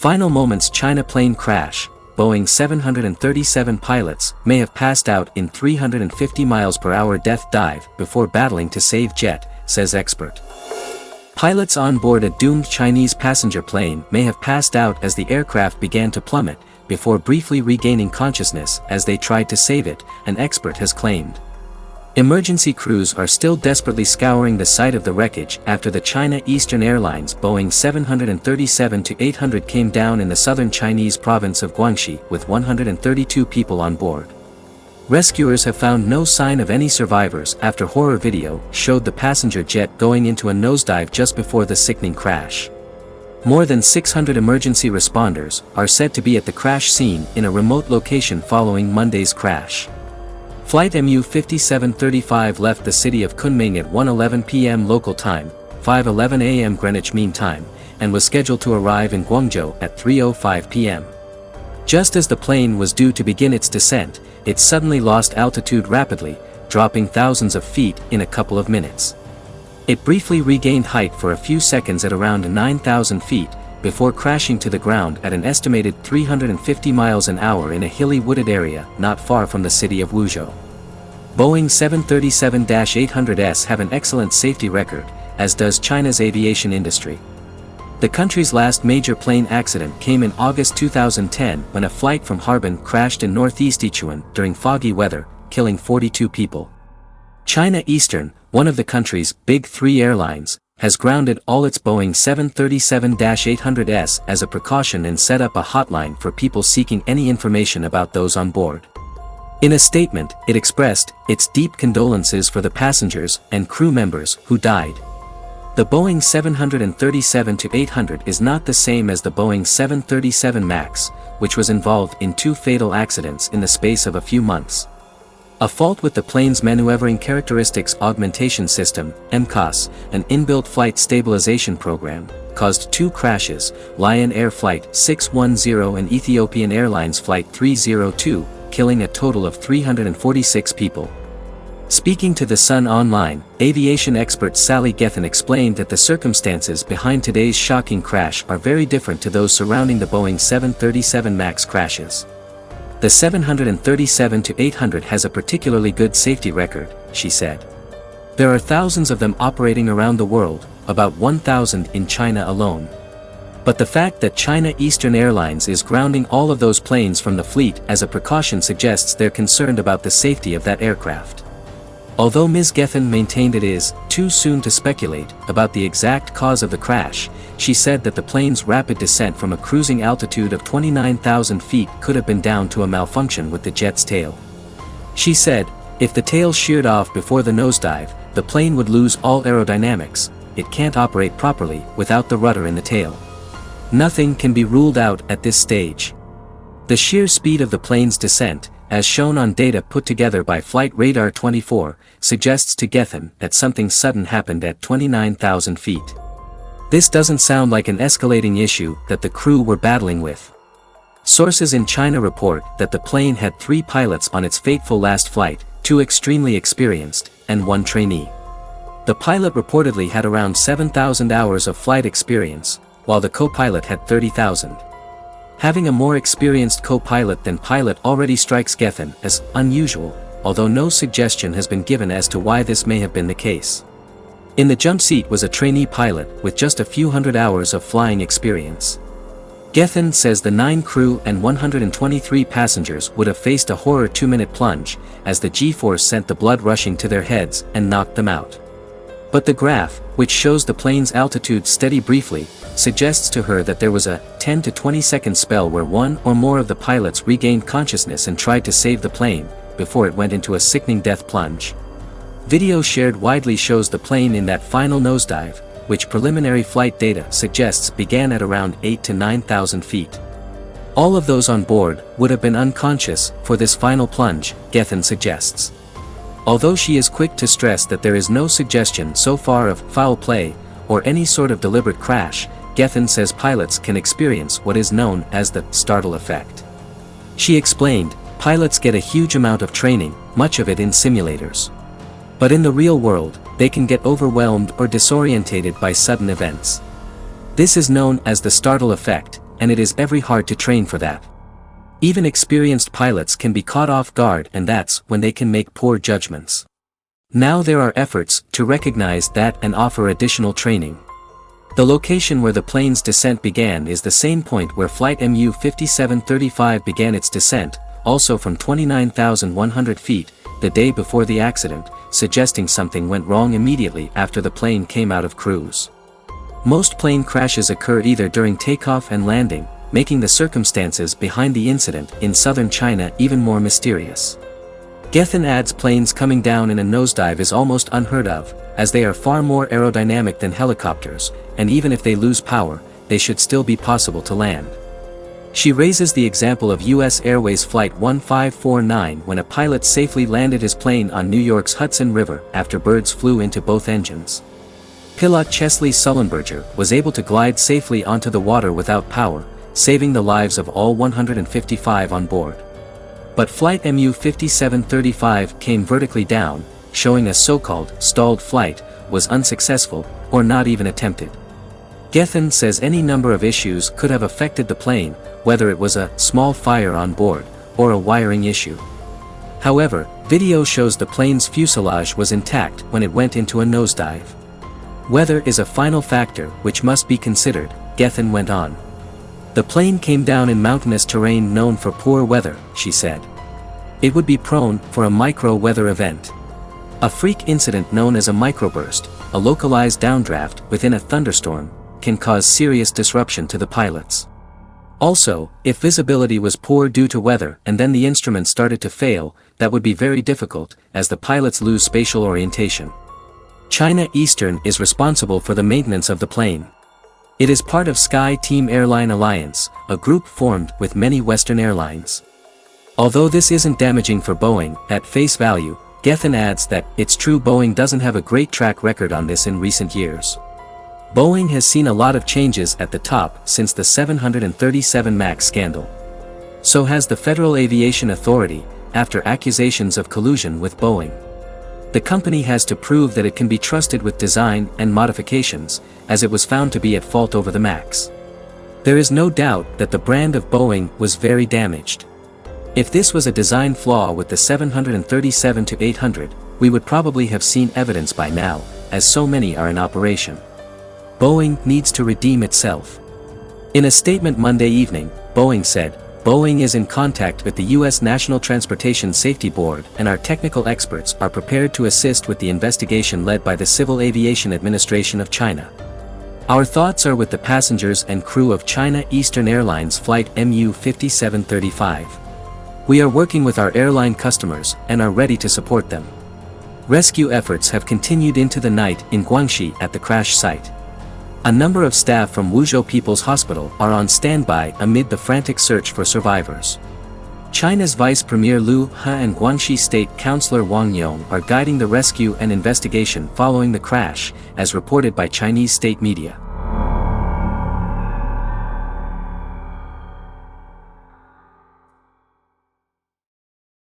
Final moments China plane crash. Boeing 737 pilots may have passed out in 350 miles per hour death dive before battling to save jet, says expert. Pilots on board a doomed Chinese passenger plane may have passed out as the aircraft began to plummet, before briefly regaining consciousness as they tried to save it, an expert has claimed. Emergency crews are still desperately scouring the site of the wreckage after the China Eastern Airlines Boeing 737-800 came down in the southern Chinese province of Guangxi with 132 people on board. Rescuers have found no sign of any survivors after horror video showed the passenger jet going into a nosedive just before the sickening crash. More than 600 emergency responders are said to be at the crash scene in a remote location following Monday's crash. Flight MU-5735 left the city of Kunming at 1:11 p.m. local time, 5:11 a.m. Greenwich Mean Time, and was scheduled to arrive in Guangzhou at 3:05 p.m. Just as the plane was due to begin its descent, it suddenly lost altitude rapidly, dropping thousands of feet in a couple of minutes. It briefly regained height for a few seconds at around 9,000 feet, before crashing to the ground at an estimated 350 miles an hour in a hilly wooded area not far from the city of Wuzhou. Boeing 737-800s have an excellent safety record, as does China's aviation industry. The country's last major plane accident came in August 2010 when a flight from Harbin crashed in northeast Sichuan during foggy weather, killing 42 people. China Eastern, one of the country's big three airlines, has grounded all its Boeing 737-800s as a precaution and set up a hotline for people seeking any information about those on board. In a statement, it expressed its deep condolences for the passengers and crew members who died. The Boeing 737-800 is not the same as the Boeing 737 MAX, which was involved in two fatal accidents in the space of a few months. A fault with the plane's Maneuvering Characteristics Augmentation System, MCAS, an inbuilt flight stabilization program, caused two crashes, Lion Air Flight 610 and Ethiopian Airlines Flight 302, killing a total of 346 people. Speaking to The Sun Online, aviation expert Sally Gethin explained that the circumstances behind today's shocking crash are very different to those surrounding the Boeing 737 MAX crashes. The 737-800 has a particularly good safety record, she said. There are thousands of them operating around the world, about 1,000 in China alone. But the fact that China Eastern Airlines is grounding all of those planes from the fleet as a precaution suggests they're concerned about the safety of that aircraft. Although Ms. Gethin maintained it is too soon to speculate about the exact cause of the crash, she said that the plane's rapid descent from a cruising altitude of 29,000 feet could have been down to a malfunction with the jet's tail. She said, if the tail sheared off before the nosedive, the plane would lose all aerodynamics. It can't operate properly without the rudder in the tail. Nothing can be ruled out at this stage. The sheer speed of the plane's descent, as shown on data put together by Flight Radar 24, suggests to Gethin that something sudden happened at 29,000 feet. This doesn't sound like an escalating issue that the crew were battling with. Sources in China report that the plane had 3 pilots on its fateful last flight, 2 extremely experienced, and 1 trainee. The pilot reportedly had around 7,000 hours of flight experience, while the co-pilot had 30,000. Having a more experienced co-pilot than pilot already strikes Gethin as unusual, although no suggestion has been given as to why this may have been the case. In the jump seat was a trainee pilot with just a few hundred hours of flying experience. Gethin says the 9 crew and 123 passengers would have faced a horror 2-minute plunge, as the G-force sent the blood rushing to their heads and knocked them out. But the graph, which shows the plane's altitude steady briefly, suggests to her that there was a 10 to 20 second spell where one or more of the pilots regained consciousness and tried to save the plane, before it went into a sickening death plunge. Video shared widely shows the plane in that final nosedive, which preliminary flight data suggests began at around 8,000 to 9,000 feet. All of those on board would have been unconscious for this final plunge, Gethin suggests. Although she is quick to stress that there is no suggestion so far of foul play, or any sort of deliberate crash, Gethin says pilots can experience what is known as the startle effect. She explained, pilots get a huge amount of training, much of it in simulators. But in the real world, they can get overwhelmed or disorientated by sudden events. This is known as the startle effect, and it is very hard to train for that. Even experienced pilots can be caught off guard, and that's when they can make poor judgments. Now there are efforts to recognize that and offer additional training. The location where the plane's descent began is the same point where flight MU-5735 began its descent, also from 29,100 feet, the day before the accident, suggesting something went wrong immediately after the plane came out of cruise. Most plane crashes occur either during takeoff and landing, making the circumstances behind the incident in southern China even more mysterious. Gethin adds planes coming down in a nosedive is almost unheard of, as they are far more aerodynamic than helicopters, and even if they lose power, they should still be possible to land. She raises the example of U.S. Airways Flight 1549 when a pilot safely landed his plane on New York's Hudson River after birds flew into both engines. Pilot Chesley Sullenberger was able to glide safely onto the water without power, saving the lives of all 155 on board. But flight MU-5735 came vertically down, showing a so-called stalled flight was unsuccessful, or not even attempted. Gethin says any number of issues could have affected the plane, whether it was a small fire on board, or a wiring issue. However, video shows the plane's fuselage was intact when it went into a nosedive. Weather is a final factor which must be considered, Gethin went on. The plane came down in mountainous terrain known for poor weather, she said. It would be prone for a micro-weather event. A freak incident known as a microburst, a localized downdraft within a thunderstorm, can cause serious disruption to the pilots. Also, if visibility was poor due to weather and then the instruments started to fail, that would be very difficult, as the pilots lose spatial orientation. China Eastern is responsible for the maintenance of the plane. It is part of Sky Team Airline Alliance, a group formed with many Western airlines. Although this isn't damaging for Boeing, at face value, Gethin adds that it's true Boeing doesn't have a great track record on this in recent years. Boeing has seen a lot of changes at the top since the 737 MAX scandal. So has the Federal Aviation Authority, after accusations of collusion with Boeing. The company has to prove that it can be trusted with design and modifications, as it was found to be at fault over the MAX. There is no doubt that the brand of Boeing was very damaged. If this was a design flaw with the 737-800, we would probably have seen evidence by now, as so many are in operation. Boeing needs to redeem itself. In a statement Monday evening, Boeing said, "Boeing is in contact with the U.S. National Transportation Safety Board and our technical experts are prepared to assist with the investigation led by the Civil Aviation Administration of China. Our thoughts are with the passengers and crew of China Eastern Airlines Flight MU-5735. We are working with our airline customers and are ready to support them." Rescue efforts have continued into the night in Guangxi at the crash site. A number of staff from Wuzhou People's Hospital are on standby amid the frantic search for survivors. China's Vice Premier Liu He and Guangxi State Councillor Wang Yong are guiding the rescue and investigation following the crash, as reported by Chinese state media.